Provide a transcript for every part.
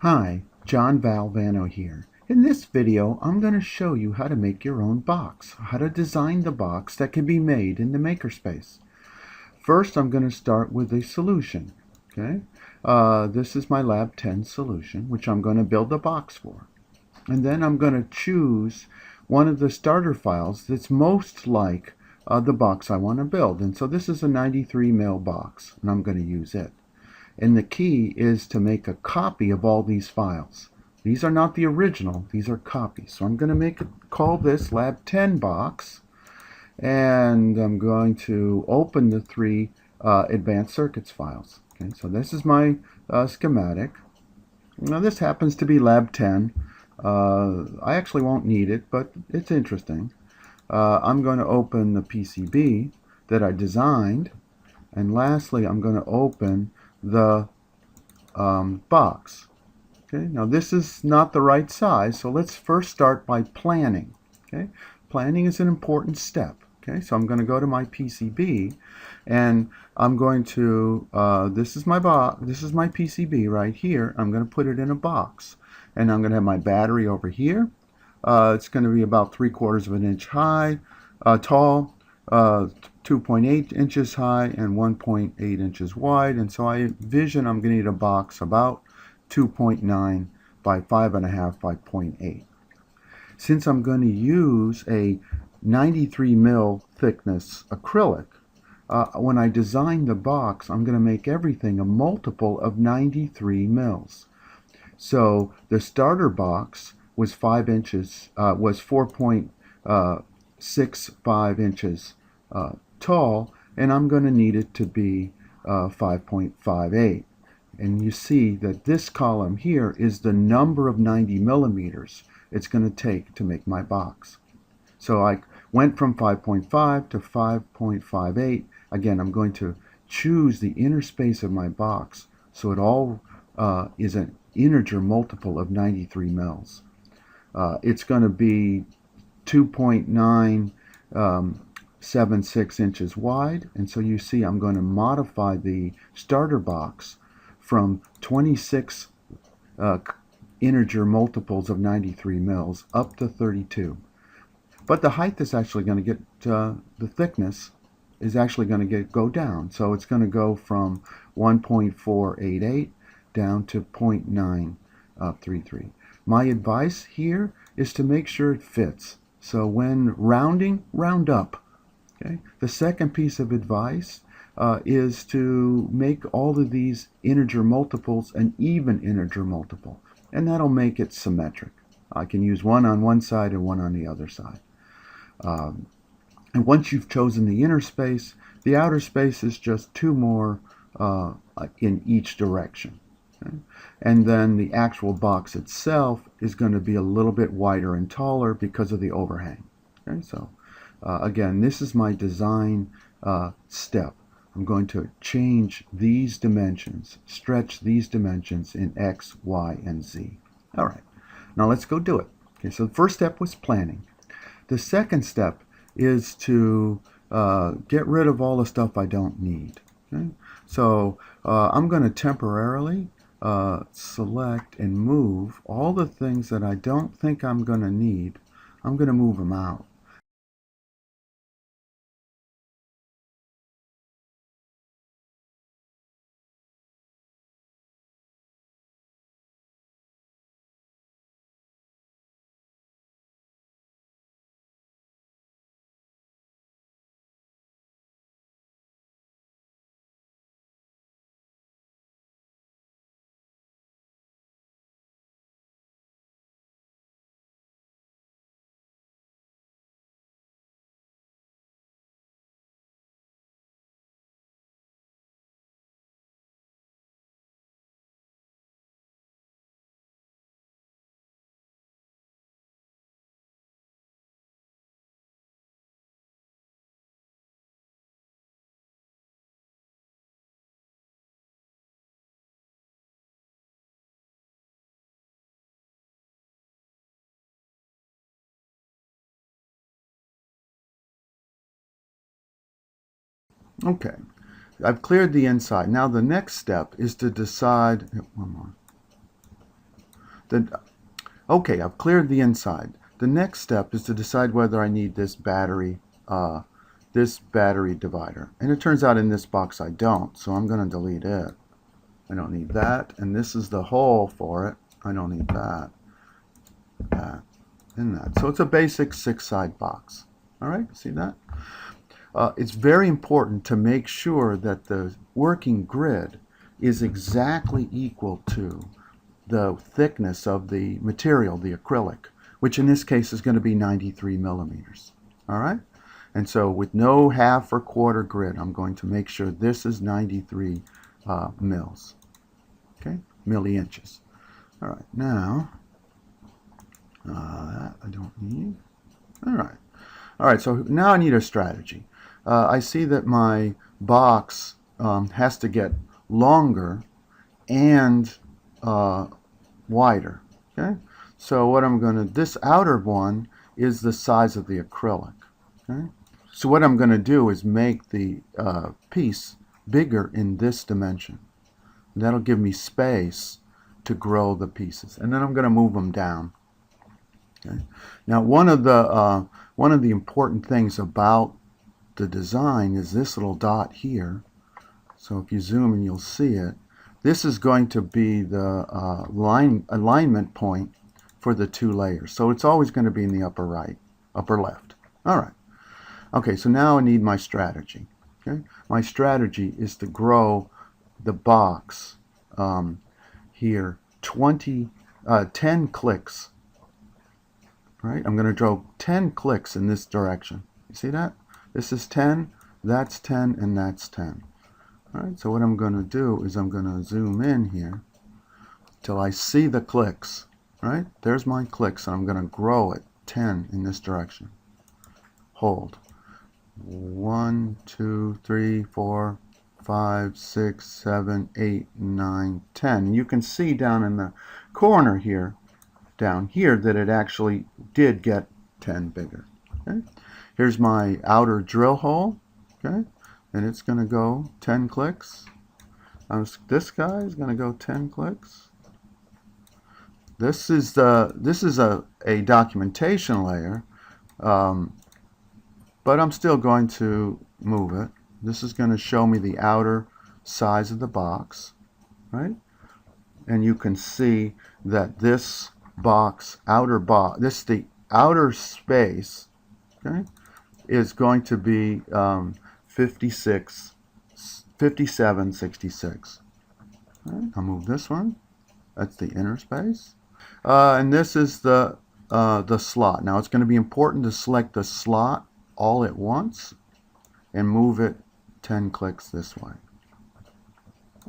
Hi, John Valvano here. In this video, I'm going to show you how to make your own box, how to design the box that can be made in the MakerSpace. First, I'm going to start with a solution. Okay, this is my Lab 10 solution, which I'm going to build a box for. And then I'm going to choose one of the starter files that's most like the box I want to build. And so this is a 93 mil box, and I'm going to use it. And the key is to make a copy of all these files. These are not the original, these are copies. So I'm going to call this Lab 10 box, and I'm going to open the three advanced circuits files. Okay, so this is my schematic. Now this happens to be Lab 10. I actually won't need it, but it's interesting. I'm going to open the PCB that I designed, and lastly I'm going to open the box. Okay, now this is not the right size, so let's first start by planning. Okay, planning is an important step. Okay, so I'm going to go to my PCB, and I'm going to this is my PCB right here. I'm going to put it in a box, and I'm going to have my battery over here. It's going to be about 3/4 of an inch high, tall, 2.8 inches high, and 1.8 inches wide. And so I envision I'm going to need a box about 2.9 by 5.5 by 0.8. Since I'm going to use a 93 mil thickness acrylic, when I design the box, I'm going to make everything a multiple of 93 mils. So the starter box was 5 inches, was 4.65 inches tall, and I'm going to need it to be 5.58. And you see that this column here is the number of 90 millimeters it's going to take to make my box. So I went from 5.5 to 5.58. Again, I'm going to choose the inner space of my box so it all is an integer multiple of 93 mils. It's going to be 2.976 inches wide, and so you see I'm going to modify the starter box from 26 integer multiples of 93 mils up to 32. But the height is actually going to get, the thickness is actually going to go down. So it's going to go from 1.488 down to 0.933. My advice here is to make sure it fits. So when rounding, round up. Okay? The second piece of advice is to make all of these integer multiples an even integer multiple. And that'll make it symmetric. I can use one on one side and one on the other side. And once you've chosen the inner space, the outer space is just two more in each direction. Okay? And then the actual box itself is going to be a little bit wider and taller because of the overhang. Okay? So again, this is my design step. I'm going to change these dimensions, stretch these dimensions in X, Y, and Z. All right, now let's go do it. Okay, so the first step was planning. The second step is to get rid of all the stuff I don't need. Okay? So I'm going to temporarily select and move all the things that I don't think I'm going to need. I'm going to move them out. Okay, I've cleared the inside. Now the next step is to decide, one more. Okay, I've cleared the inside. The next step is to decide whether I need this battery divider. And it turns out in this box I don't, so I'm going to delete it. I don't need that. And this is the hole for it. I don't need that, and that. So it's a basic 6-side box. All right, see that? It's very important to make sure that the working grid is exactly equal to the thickness of the material, the acrylic, which in this case is going to be 93 millimeters. All right? And so with no half or quarter grid, I'm going to make sure this is 93 mils. Okay? Milli-inches. All right, now, that I don't need. All right, so now I need a strategy. I see that my box has to get longer and wider. Okay, so what I'm going to, this outer one is the size of the acrylic. Okay, so what I'm going to do is make the piece bigger in this dimension. That'll give me space to grow the pieces, and then I'm going to move them down. Okay. Now, one of the important things about the design is this little dot here. So if you zoom in, you'll see it. This is going to be the alignment point for the two layers. So it's always going to be in the upper right, upper left. All right. Okay, so now I need my strategy. Okay, my strategy is to grow the box here 10 clicks. Right? I'm going to draw 10 clicks in this direction. You see that? This is 10, that's 10, and that's 10. All right, so what I'm going to do is I'm going to zoom in here till I see the clicks. Right? There's my clicks, and I'm going to grow it 10 in this direction. Hold. 1, 2, 3, 4, 5, 6, 7, 8, 9, 10. You can see down in the corner here, down here, that it actually did get 10 bigger. Okay? Here's my outer drill hole. Okay? And it's going to go 10 clicks. This guy is going to go 10 clicks. This is a documentation layer, but I'm still going to move it. This is going to show me the outer size of the box, right? And you can see that this box, the outer space, okay, is going to be 5766. Right, I'll move this one. That's the inner space. And this is the slot. Now it's going to be important to select the slot all at once and move it 10 clicks this way.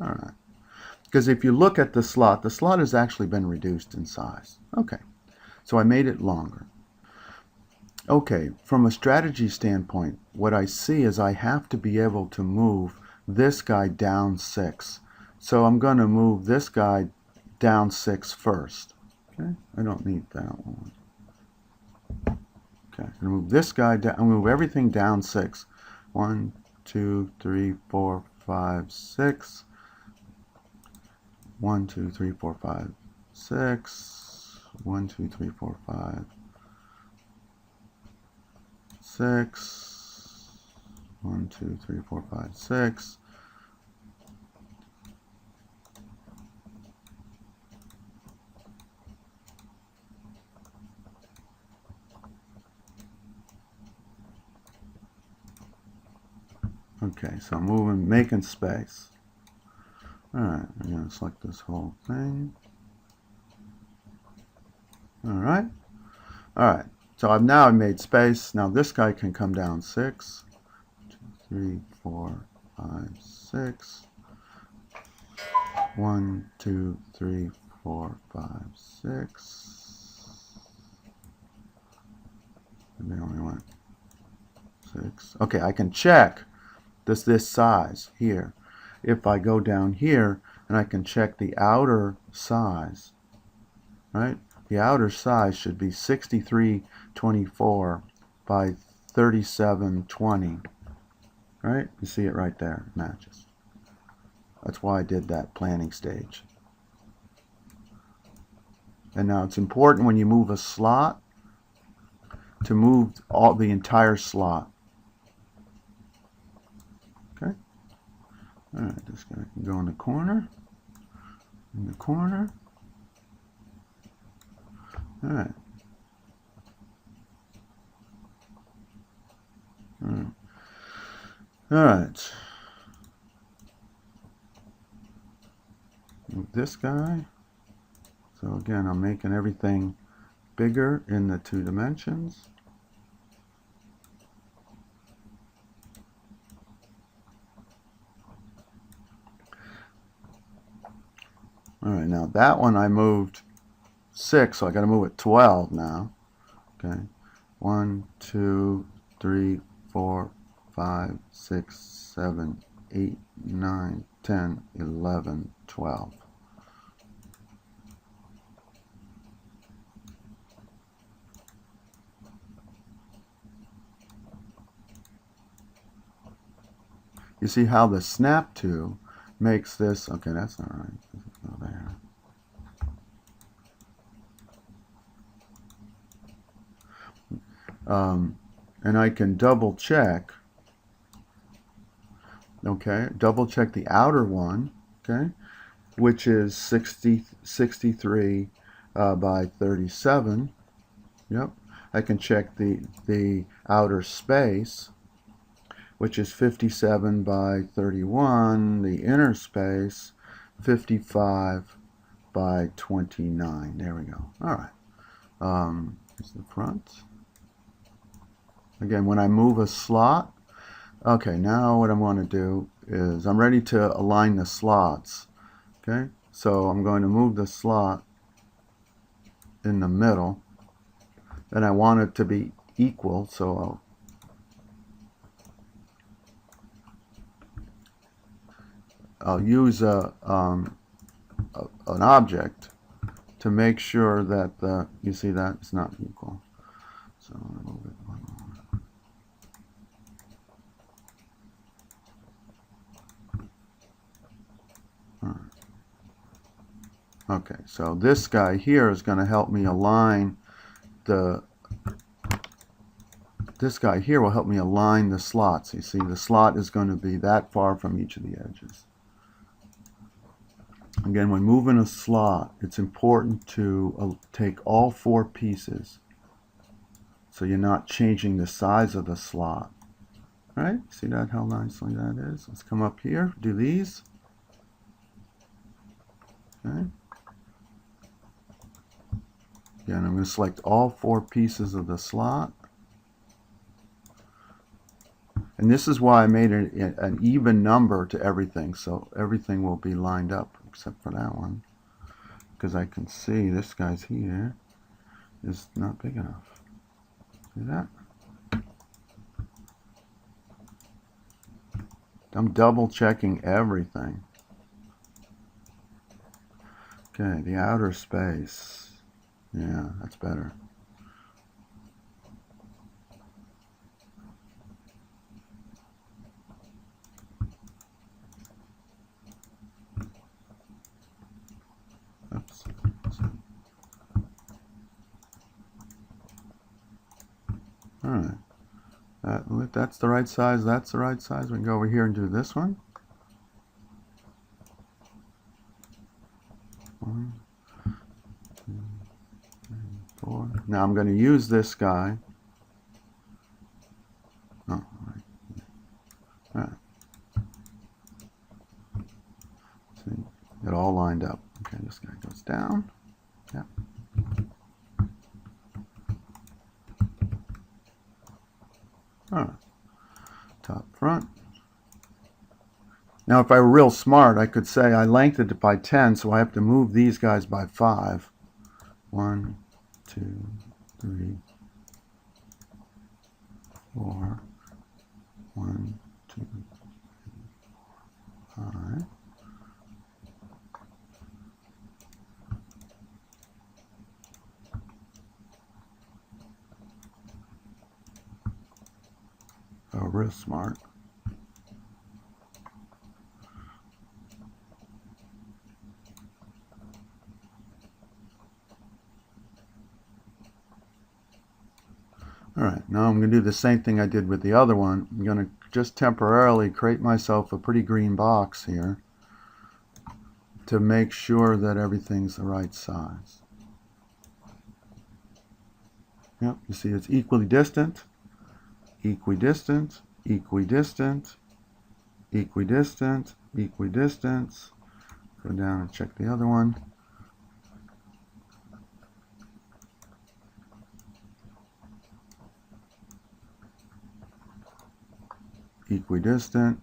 All right. Because if you look at the slot has actually been reduced in size. Okay. So I made it longer. Okay, from a strategy standpoint, what I see is I have to be able to move this guy down 6. So I'm going to move this guy down 6 first. Okay, I don't need that one. Okay, I'm going to move this guy down. I'm going to move everything down 6. 1, 2, 3, 4, 5, 6. 1, 2, 3, 4, 5, 6. 1, 2, 3, 4, 5, 6. 1, 2, 3, 4, 5, 6. Okay, so I'm making space. Alright, I'm going to select this whole thing. Alright. Alright, so I've now made space. Now this guy can come down 6. 2, 3, 4, 5, 6. 1, 2, 3, 4, 5, 6. And they only went 6. Okay, I can check this size here. If I go down here and I can check the outer size, right? The outer size should be 6324 by 3720, right? You see it right there, it matches. That's why I did that planning stage. And now it's important when you move a slot to move the entire slot. Okay. All right, this guy can go in the corner. In the corner. All right. All right. All right. Move this guy. So again, I'm making everything bigger in the 2 dimensions. All right, now that one I moved 6, so I got to move it 12 now. Okay, 1, 2, 3, 4, 5, 6, 7, 8, 9, 10, 11, 12. You see how the snap to makes this, okay, that's not right. Let's go there. And I can double check, okay, double check the outer one, okay, which is 63 by 37. Yep. I can check the outer space, which is 57 by 31. The inner space, 55 by 29. There we go. All right. Here's the front. Again, when I move a slot, okay, now what I want to do is I'm ready to align the slots. Okay, so I'm going to move the slot in the middle, and I want it to be equal, so I'll use an object to make sure that you see that it's not equal. So I'll move it one more. Okay, so this guy here is going to help me align this guy here will help me align the slots. You see, the slot is going to be that far from each of the edges. Again, when moving a slot, it's important to take all 4 pieces so you're not changing the size of the slot. All right, see that, how nicely that is? Let's come up here, do these. Okay. Again, I'm going to select all 4 pieces of the slot. And this is why I made an even number to everything, so everything will be lined up except for that one. Because I can see this guy's here is not big enough. See that? I'm double checking everything. Okay, the outer space. Yeah, that's better. Oops. All right. That's the right size. That's the right size. We can go over here and do this one. 1, 2, 3, 4. Now I'm going to use this guy. Oh, right. All right. See, it all lined up. Okay, this guy goes down. Yep. All right. Top front. Now if I were real smart, I could say I lengthened it by 10, so I have to move these guys by 5. 1, 2, 3, 4. 1, 2, 3, 4, 5. Oh, real smart. Alright, now I'm going to do the same thing I did with the other one. I'm going to just temporarily create myself a pretty green box here to make sure that everything's the right size. Yep, you see it's equidistant, equidistant, equidistant, equidistant, equidistant. Go down and check the other one. Equidistant,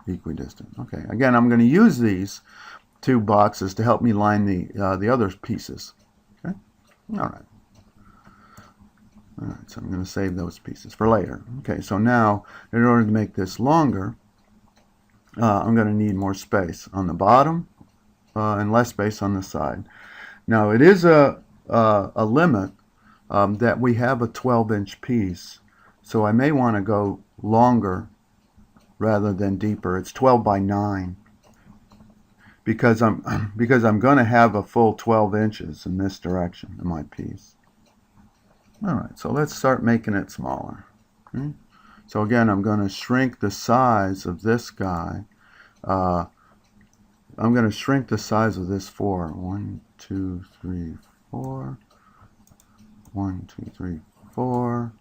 equidistant. Okay, again, I'm going to use these two boxes to help me line the other pieces. Okay, all right. All right, so I'm going to save those pieces for later. Okay, so now in order to make this longer, I'm going to need more space on the bottom and less space on the side. Now it is a limit that we have a 12-inch piece, so I may want to go longer rather than deeper. It's 12 by 9 because I'm going to have a full 12 inches in this direction in my piece. All right, so let's start making it smaller. Okay? So again, I'm going to shrink the size of this guy. I'm going to shrink the size of this 4. 1, 2, 3, 4. 1, 2, 3, 4.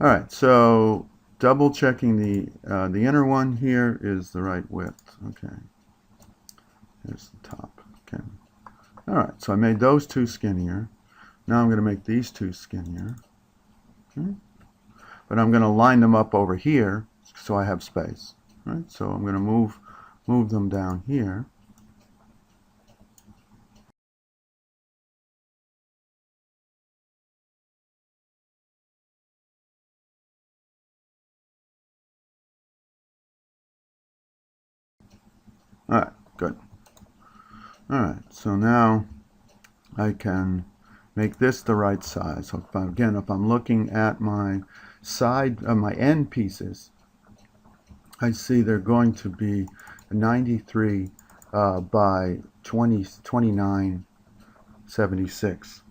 All right, so double checking the inner one here is the right width. Okay, here's the top. Okay. All right, so I made those two skinnier. Now I'm going to make these two skinnier. Okay. But I'm going to line them up over here so I have space. All right, so I'm going to move them down here. All right, good. All right, so now I can make this the right size. So again, if I'm looking at my my end pieces, I see they're going to be 93 by 2976.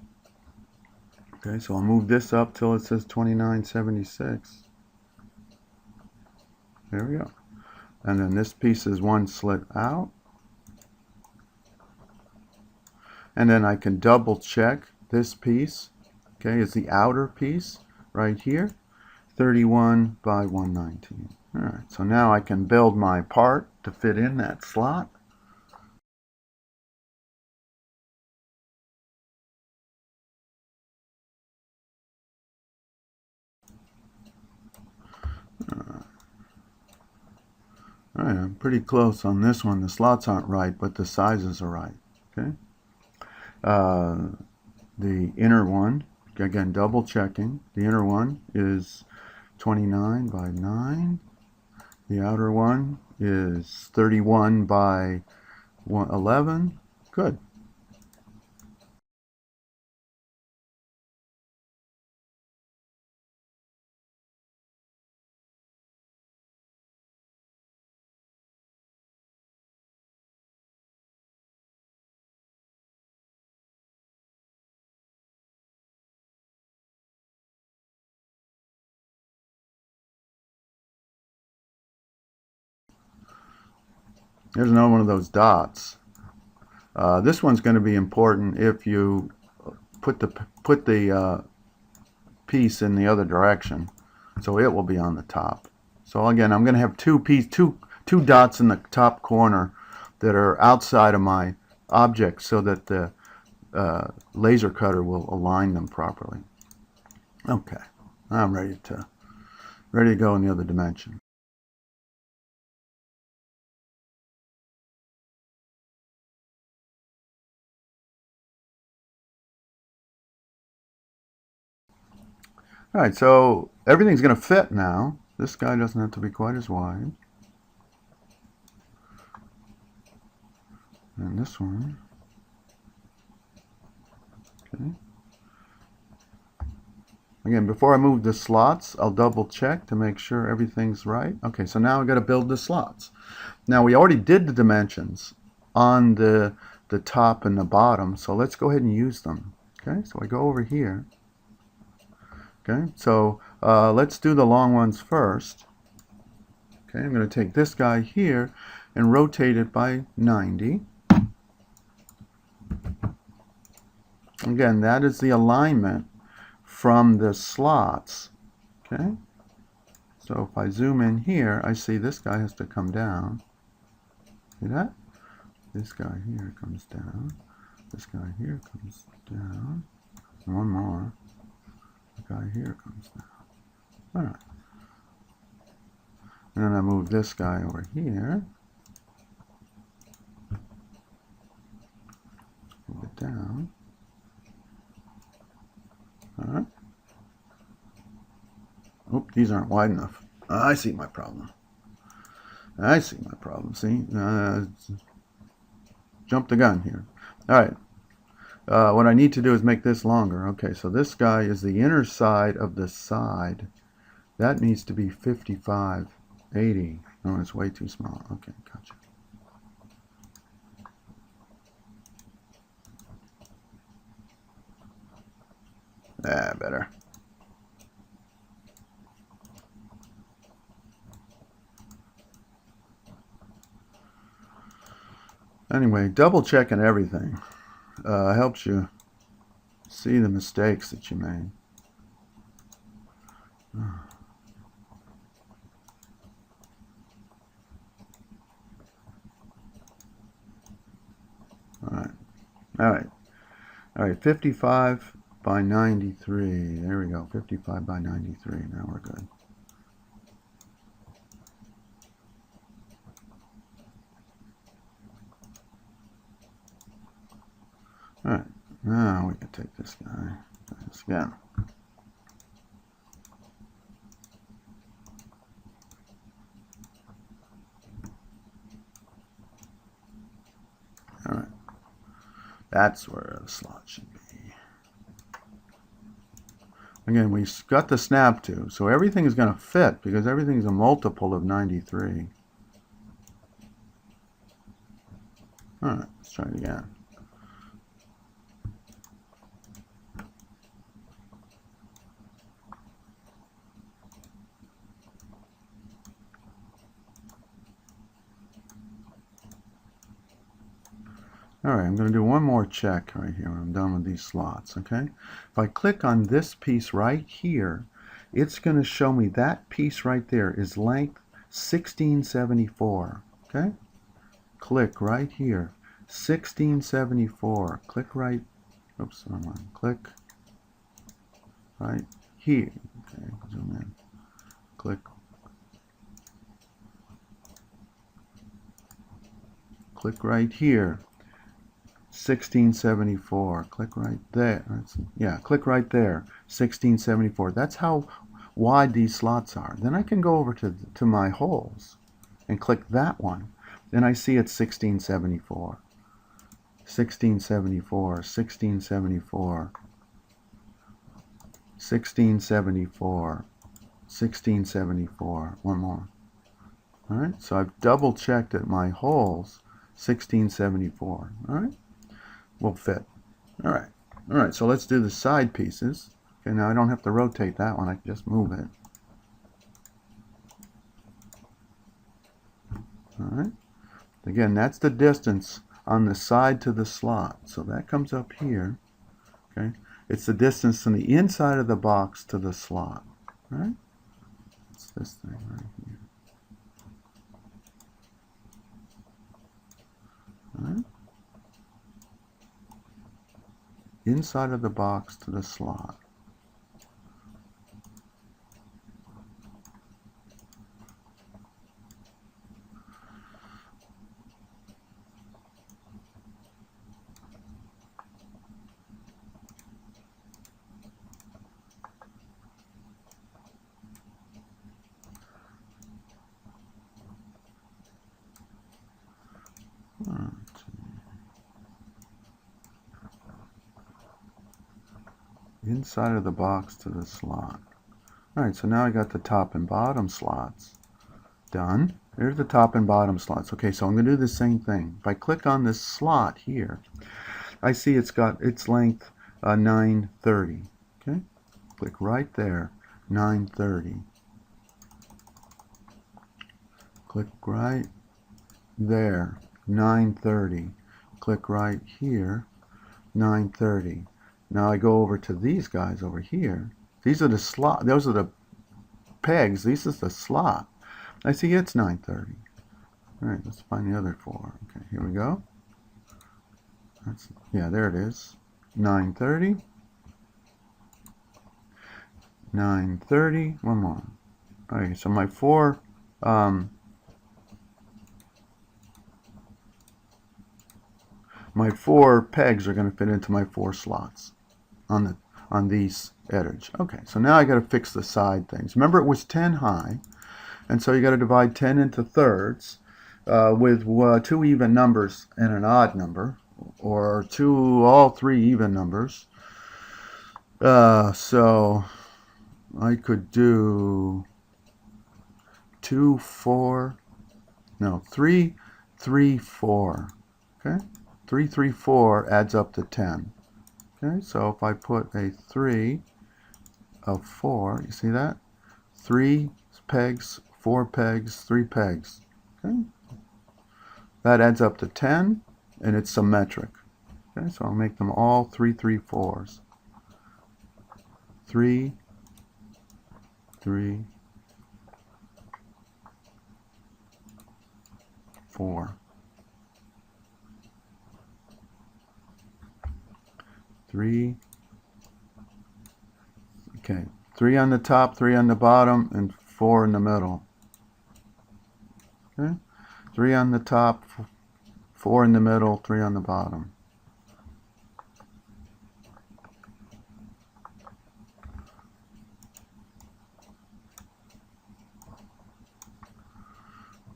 Okay, so I'll move this up till it says 2976. There we go. And then this piece is one slit out. And then I can double check this piece. Okay, is the outer piece right here, 31 by 119. All right, so now I can build my part to fit in that slot. All right, I'm pretty close on this one. The slots aren't right, but the sizes are right. Okay. The inner one, again, double checking. The inner one is 29 by 9. The outer one is 31 by 11. Good. There's another one of those dots. This one's going to be important if you put the piece in the other direction, so it will be on the top. So again, I'm going to have two dots in the top corner that are outside of my object, so that the laser cutter will align them properly. Okay, I'm ready to go in the other dimension. All right, so everything's going to fit now. This guy doesn't have to be quite as wide. And this one. Okay. Again, before I move the slots, I'll double check to make sure everything's right. Okay, so now I've got to build the slots. Now we already did the dimensions on the top and the bottom, so let's go ahead and use them. Okay, so I go over here. Okay, so let's do the long ones first. Okay, I'm going to take this guy here and rotate it by 90. Again, that is the alignment from the slots. Okay, so if I zoom in here, I see this guy has to come down. See that? This guy here comes down. This guy here comes down. One more. The guy here comes down. All right. And then I move this guy over here. Move it down. All right. Oop, these aren't wide enough. I see my problem. I see my problem. See? Jump the gun here. All right. What I need to do is make this longer. Okay, so this guy is the inner side of the side. That needs to be 55, 80. Oh, it's way too small. Okay, gotcha. Better. Anyway, double checking everything helps you see the mistakes that you made. All right, 55 by 93. There we go, 55 by 93. Now we're good. All right, now we can take this guy, do this again. All right, that's where the slot should be. Again, we got the snap to, so everything is going to fit because everything is a multiple of 93. All right, let's try it again. All right, I'm going to do one more check right here when I'm done with these slots, okay? If I click on this piece right here, it's going to show me that piece right there is length 1674, okay? Click right here, 1674. Click right, oops, wrong one. Click right here, okay, zoom in. Click right here. 1674. Click right there. Click right there. 1674. That's how wide these slots are. Then I can go over to my holes and click that one. Then I see it's 1674. 1674. 1674. 1674. 1674. One more. All right. So I've double checked at my holes. 1674. All right. Will fit. All right, so let's do the side pieces. Okay, now I don't have to rotate that one, I can just move it. All right, Again, that's the distance on the side to the slot. So that comes up here. Okay, it's the distance from the inside of the box to the slot. Right? It's this thing right here. Right? Inside of the box to the slot. Inside of the box to the slot. Alright, so now I got the top and bottom slots done. There's the top and bottom slots. Okay, so I'm going to do the same thing. If I click on this slot here, I see it's got its length 930. Okay, click right there, 930. Click right there, 930. Click right here, 930. Now I go over to these guys over here. These are the slot. Those are the pegs. This is the slot. I see it's 930. All right, let's find the other four. Okay, here we go. Yeah, there it is. 930. 930. One more. All right, so my four. My four pegs are going to fit into my four slots on these edges. Okay, so now I got to fix the side things. Remember, it was 10 high, and so you got to divide 10 into thirds with two even numbers and an odd number, or all three even numbers. So I could do 2, 4, no, 3, 3, 4. Okay, 3, 3, 4 adds up to 10. Okay, so if I put a 3 of 4, you see that? 3 pegs, 4 pegs, 3 pegs. Okay, that adds up to 10, and it's symmetric. Okay, so I'll make them all 3, 3, 4s. 3, 3, 4. 3. Okay, 3 on the top, 3 on the bottom, and 4 in the middle. Okay, 3 on the top, 4 in the middle, 3 on the bottom.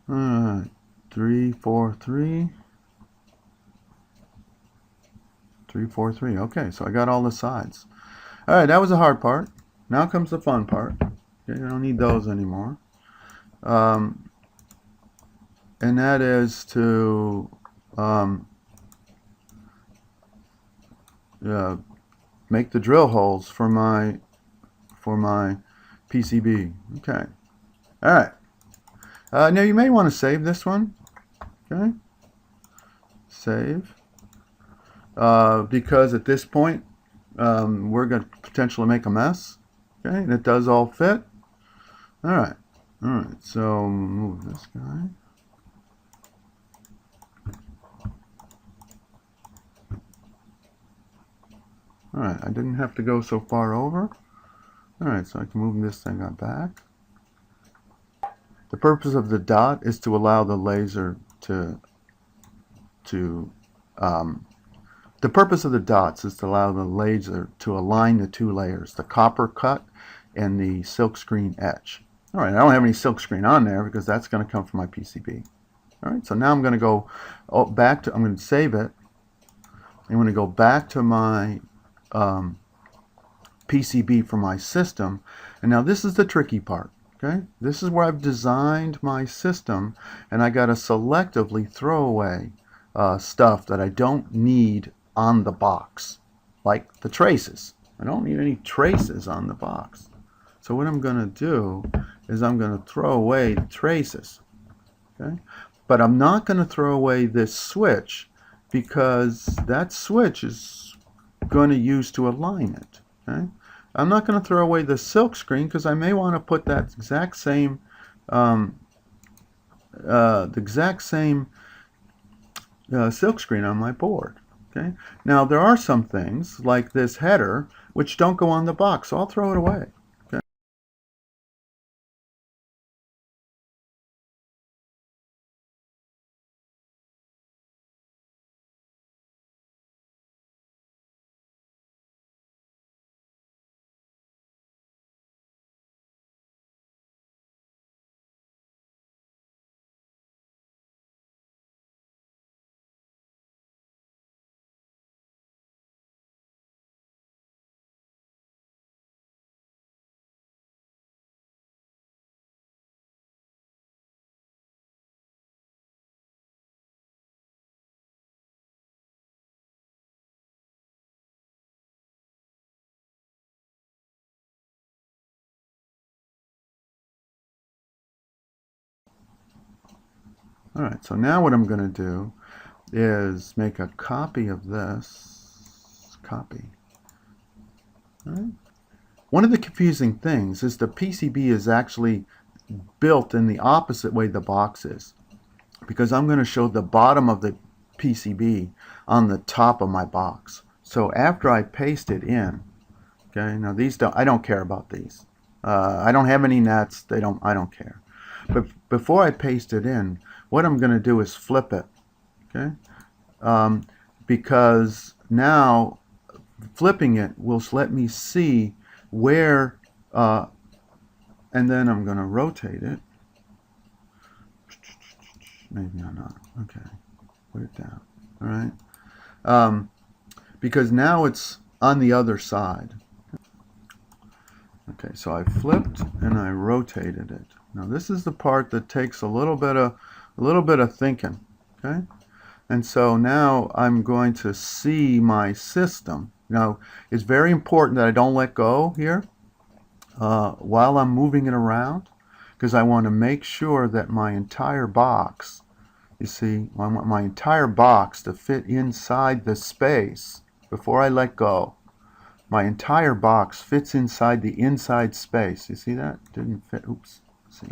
All right, 3, 4, 3. 3, 4, 3. Okay, so I got all the sides. All right, that was the hard part. Now comes the fun part. Okay, you don't need those anymore. And that is to make the drill holes for my PCB. Okay. All right. Now you may want to save this one. Okay. Save. Because at this point we're going to potentially make a mess. Okay, and it does all fit. Alright, so move this guy. Alright, I didn't have to go so far over. Alright, so I can move this thing on back. The purpose of the dot is to allow the laser the purpose of the dots is to allow the laser to align the two layers, the copper cut and the silkscreen etch. All right, I don't have any silkscreen on there because that's going to come from my PCB. All right, so now I'm going to go back to, I'm going to save it. I'm going to go back to my PCB for my system. And now this is the tricky part. Okay, this is where I've designed my system, and I got to selectively throw away stuff that I don't need on the box, like the traces. I don't need any traces on the box. So what I'm going to do is I'm going to throw away the traces. Okay, But I'm not going to throw away this switch because that switch is going to use to align it. Okay? I'm not going to throw away the silk screen because I may want to put that exact same silk screen on my board. Okay. Now there are some things like this header which don't go on the box, so I'll throw it away. Okay. All right, so now what I'm going to do is make a copy of this. Copy. All right. One of the confusing things is the PCB is actually built in the opposite way the box is, because I'm going to show the bottom of the PCB on the top of my box. So after I paste it in, okay, now I don't care about these. I don't have any nets. I don't care. But before I paste it in, what I'm going to do is flip it, okay? Because now flipping it will let me see where, and then I'm going to rotate it. Maybe I'm not. Okay, put it down. All right. Because now it's on the other side. Okay, so I flipped and I rotated it. Now this is the part that takes a little bit of thinking. Okay, and so now I'm going to see my system. Now it's very important that I don't let go here while I'm moving it around, because I want to make sure that my entire box, you see, I want my entire box to fit inside the space before I let go. My entire box fits inside the inside space. You see that? Didn't fit. Oops. Let's see.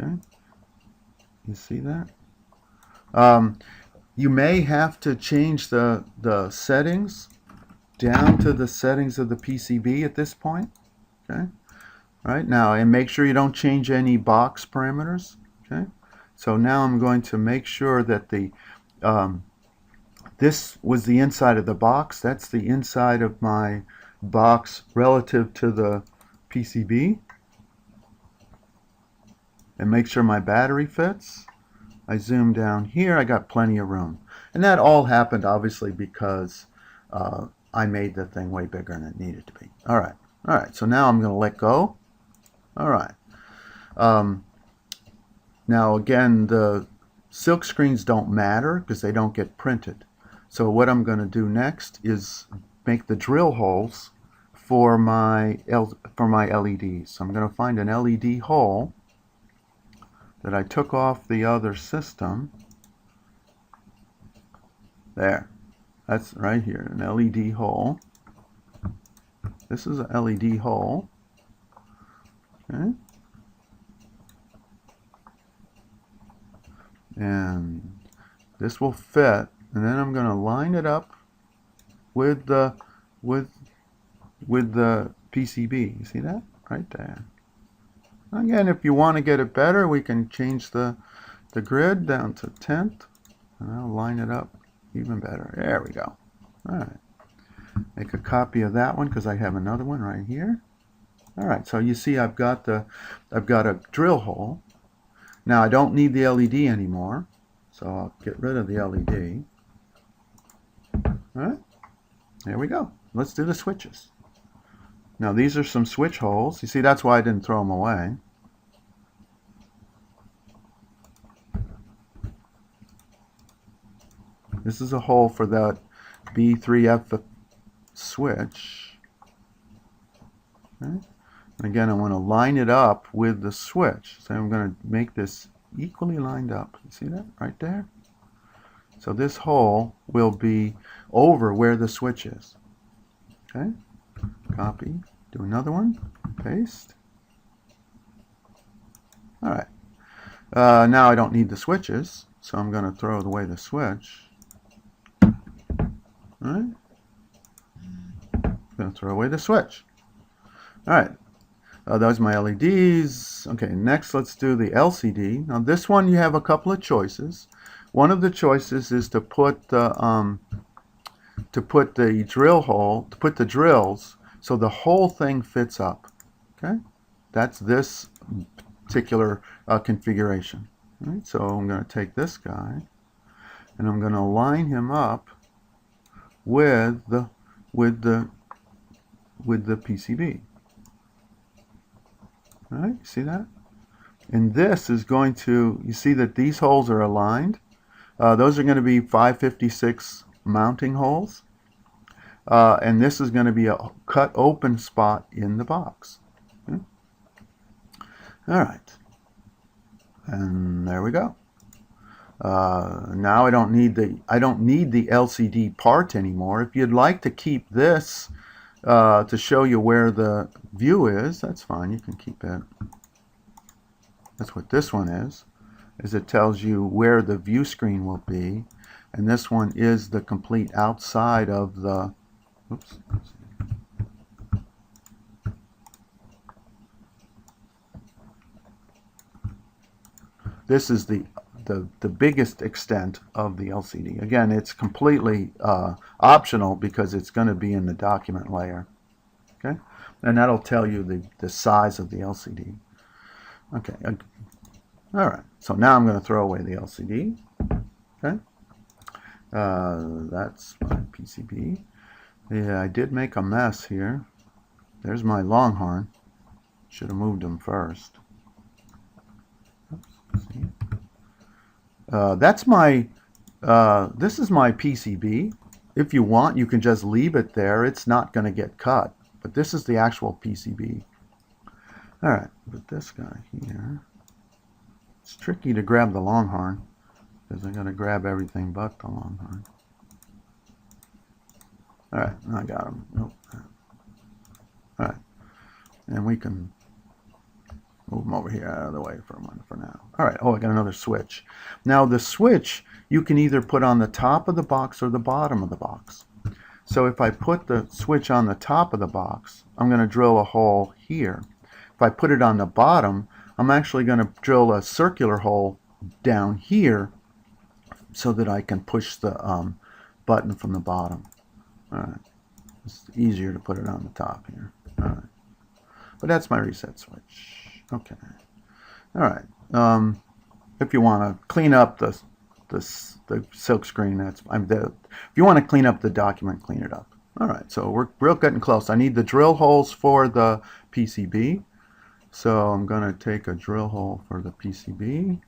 Okay. You see that? You may have to change the settings down to the settings of the PCB at this point. Okay. All right. Now, and make sure you don't change any box parameters. Okay. So now I'm going to make sure that the this was the inside of the box. That's the inside of my box relative to the PCB. And make sure my battery fits. I zoom down here. I got plenty of room. And that all happened obviously because I made the thing way bigger than it needed to be. All right. All right. So now I'm going to let go. All right. Now again, the silk screens don't matter because they don't get printed. So what I'm going to do next is make the drill holes for my LEDs. So I'm going to find an LED hole that I took off the other system. There. That's right here, an LED hole. This is an LED hole. Okay. And this will fit. And then I'm going to line it up with the PCB. You see that? Right there. Again, if you want to get it better, we can change the grid down to 10th. And I'll line it up even better. There we go. All right. Make a copy of that one because I have another one right here. All right. So you see I've got a drill hole. Now I don't need the LED anymore. So I'll get rid of the LED. All right, there we go. Let's do the switches. Now these are some switch holes. You see, that's why I didn't throw them away. This is a hole for that B3F switch. Okay. And again, I want to line it up with the switch. So I'm going to make this equally lined up. You see that right there? So this hole will be over where the switch is. Okay, copy, do another one, paste. All right, now I don't need the switches, so I'm going to throw away the switch. All right, I'm going to throw away the switch. All right, those are my LEDs. Okay, next let's do the LCD. Now this one you have a couple of choices. One of the choices is to put the drill hole, to put the drills so the whole thing fits up. Okay, that's this particular configuration. All right, so I'm going to take this guy and I'm going to line him up with the PCB. All right, you see that? And this is going to, you see that these holes are aligned. Those are going to be 556 mounting holes. And this is going to be a cut open spot in the box. Okay. All right. And there we go. Now I don't need the LCD part anymore. If you'd like to keep this to show you where the view is, that's fine. You can keep it. That's what this one is it tells you where the view screen will be, and this one is the complete outside of the, oops, this is the biggest extent of the LCD. Again, it's completely optional because it's going to be in the document layer. Okay, and that'll tell you the size of the LCD. Okay, all right, so now I'm going to throw away the LCD. Okay, that's my PCB. Yeah, I did make a mess here. There's my Longhorn. Should have moved them first. Oops, see? That's my, this is my PCB. If you want, you can just leave it there. It's not going to get cut. But this is the actual PCB. All right, put this guy here. It's tricky to grab the Longhorn because I got to grab everything but the Longhorn. All right, I got him. Nope. All right, and we can move them over here out of the way for now. All right, oh, I got another switch. Now the switch you can either put on the top of the box or the bottom of the box. So if I put the switch on the top of the box, I'm going to drill a hole here. If I put it on the bottom, I'm actually going to drill a circular hole down here so that I can push the button from the bottom. All right, it's easier to put it on the top here. All right, but that's my reset switch. Okay. All right. If you want to clean up the silk screen, if you want to clean up the document, clean it up. All right. So we're getting close. I need the drill holes for the PCB. So I'm going to take a drill hole for the PCB.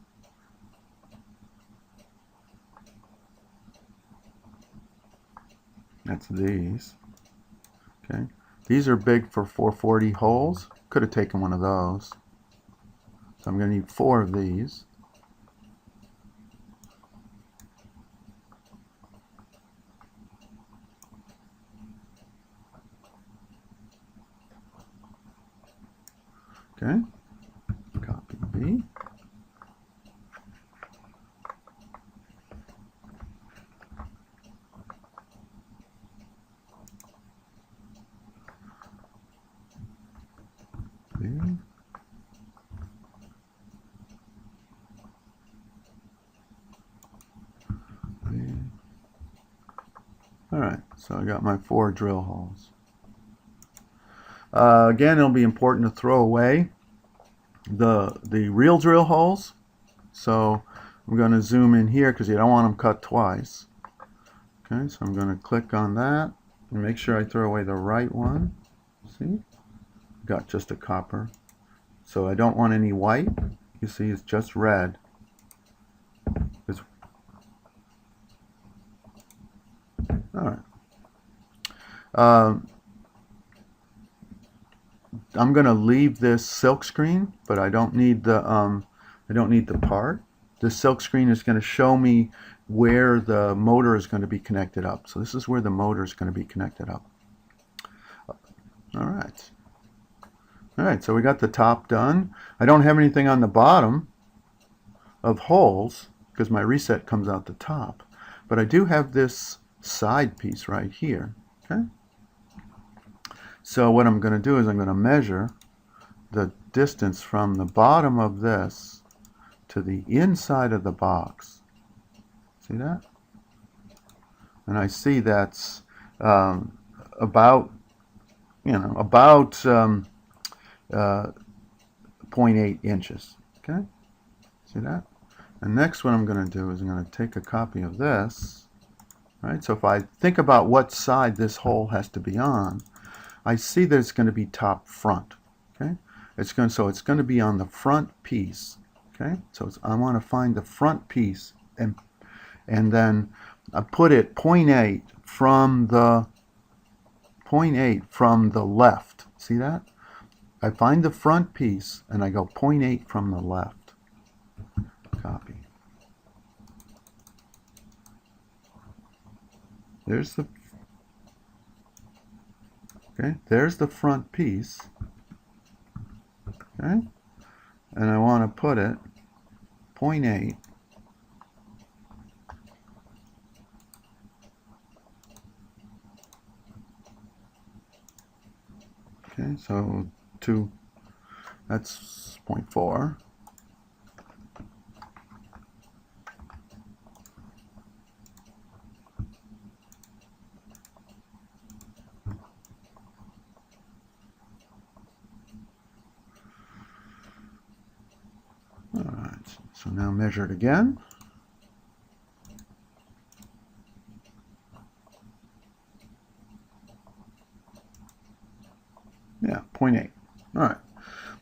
That's these. Okay. These are big for 440 holes. Could have taken one of those. So I'm going to need 4 of these. Okay. Copy B. B. All right, so I got my 4 drill holes. Again, it'll be important to throw away the real drill holes. So I'm going to zoom in here because you don't want them cut twice. Okay, so I'm going to click on that and make sure I throw away the right one. See? Got just a copper. So I don't want any white. You see, it's just red. All right. I'm going to leave this silk screen, but I don't need the I don't need the part. The silk screen is going to show me where the motor is going to be connected up. So this is where the motor is going to be connected up. All right. All right, so we got the top done. I don't have anything on the bottom of holes because my reset comes out the top. But I do have this side piece right here. Okay. So what I'm going to do is I'm going to measure the distance from the bottom of this to the inside of the box. See that? And I see that's about 0.8 inches. Okay? See that? And next what I'm going to do is I'm going to take a copy of this. Right? So if I think about what side this hole has to be on, I see that it's going to be top front. Okay? So it's going to be on the front piece. Okay? So I want to find the front piece and then I put it 0.8 from the left. See that? I find the front piece and I go 0.8 from the left. Copy. There's the front piece. Okay? And I want to put it 0.8 okay, so that's 0.4. All right, so now measure it again. Yeah, 0.8. All right.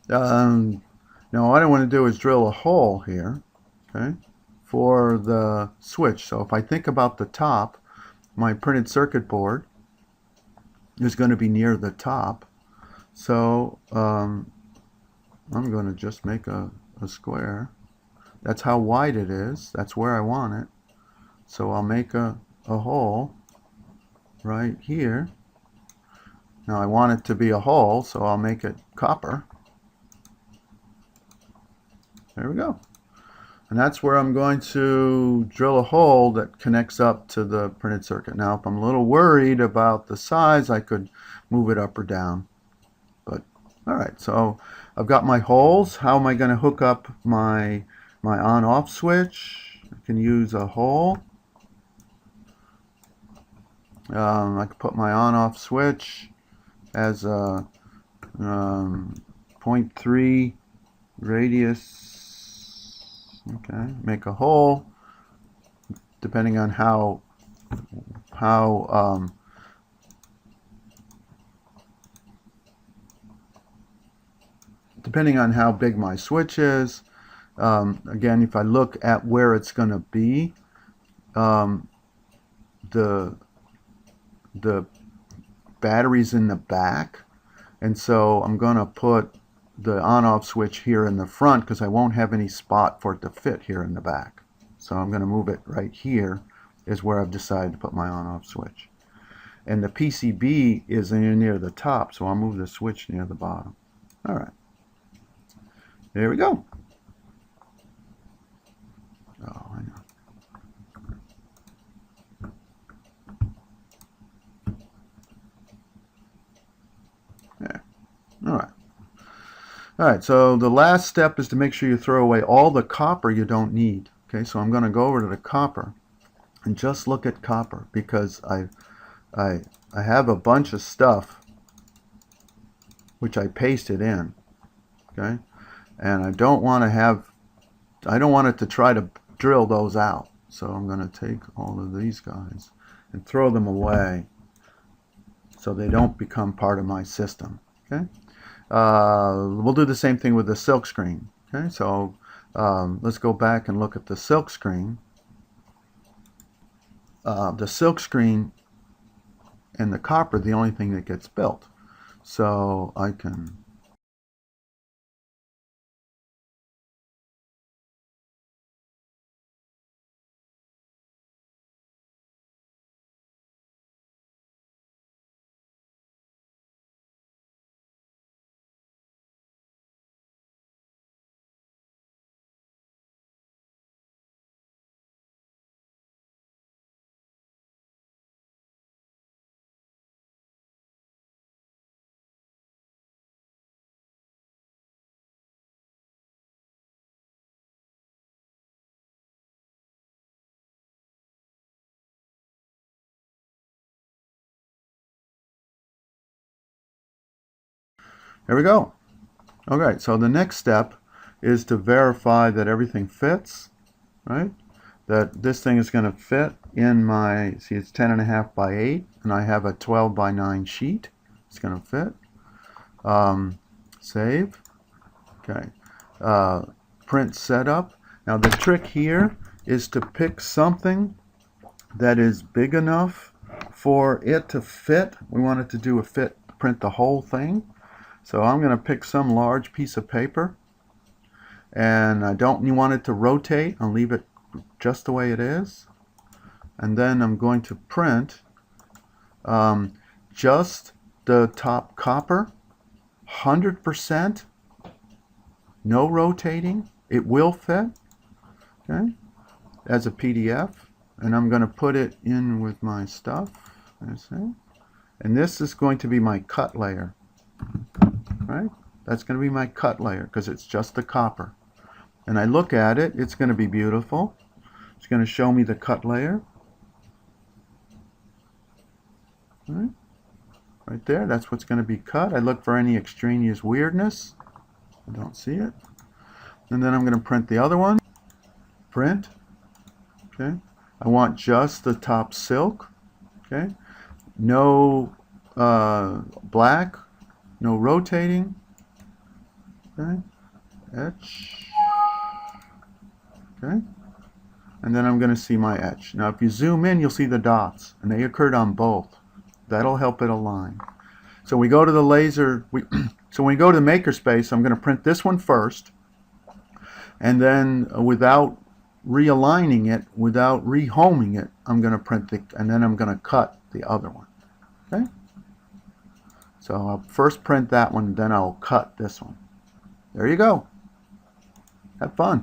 Now what I want to do is drill a hole here, okay, for the switch. So if I think about the top, my printed circuit board is going to be near the top. So I'm going to just make a square. That's how wide it is. That's where I want it. So I'll make a hole right here. Now I want it to be a hole, so I'll make it copper. There we go. And that's where I'm going to drill a hole that connects up to the printed circuit. Now if I'm a little worried about the size, I could move it up or down. But alright, so I've got my holes. How am I going to hook up my on-off switch? I can use a hole. I could put my on-off switch as a 0.3 radius. Okay, make a hole depending on how big my switch is. Again, if I look at where it's going to be, the battery's in the back, and so I'm going to put the on-off switch here in the front because I won't have any spot for it to fit here in the back. So I'm going to move it right here is where I've decided to put my on-off switch. And the PCB is near the top, so I'll move the switch near the bottom. All right. There we go. Oh, I know. There. All right. All right, so the last step is to make sure you throw away all the copper you don't need. Okay, so I'm going to go over to the copper and just look at copper because I have a bunch of stuff which I pasted in. Okay, and I don't want it to try to drill those out. So I'm going to take all of these guys and throw them away so they don't become part of my system. Okay. We'll do the same thing with the silk screen. Okay, so let's go back and look at the silk screen. The silk screen and the copper, the only thing that gets built. So I can There we go. Okay, so the next step is to verify that everything fits, right? That this thing is going to fit in my, see, it's 10.5 by 8, and I have a 12 by 9 sheet. It's going to fit. Save. Okay. Print setup. Now the trick here is to pick something that is big enough for it to fit. We want it to do a fit, print the whole thing. So I'm going to pick some large piece of paper, and I don't want it to rotate. I'll leave it just the way it is. And then I'm going to print just the top copper, 100%, no rotating. It will fit, okay, as a PDF. And I'm going to put it in with my stuff. And this is going to be my cut layer. Right? That's going to be my cut layer because it's just the copper. And I look at it, it's going to be beautiful. It's going to show me the cut layer. Right? Right there, that's what's going to be cut. I look for any extraneous weirdness. I don't see it. And then I'm going to print the other one. Print. Okay. I want just the top silk. Okay. No black. No rotating. Okay. Etch. Okay. And then I'm going to see my etch. Now if you zoom in, you'll see the dots, and they occurred on both. That'll help it align. So we go to the laser. So when we go to MakerSpace, I'm going to print this one first, and then without realigning it, without rehoming it, I'm going to print the, and then I'm going to cut the other one. Okay. So I'll first print that one, then I'll cut this one. There you go. Have fun.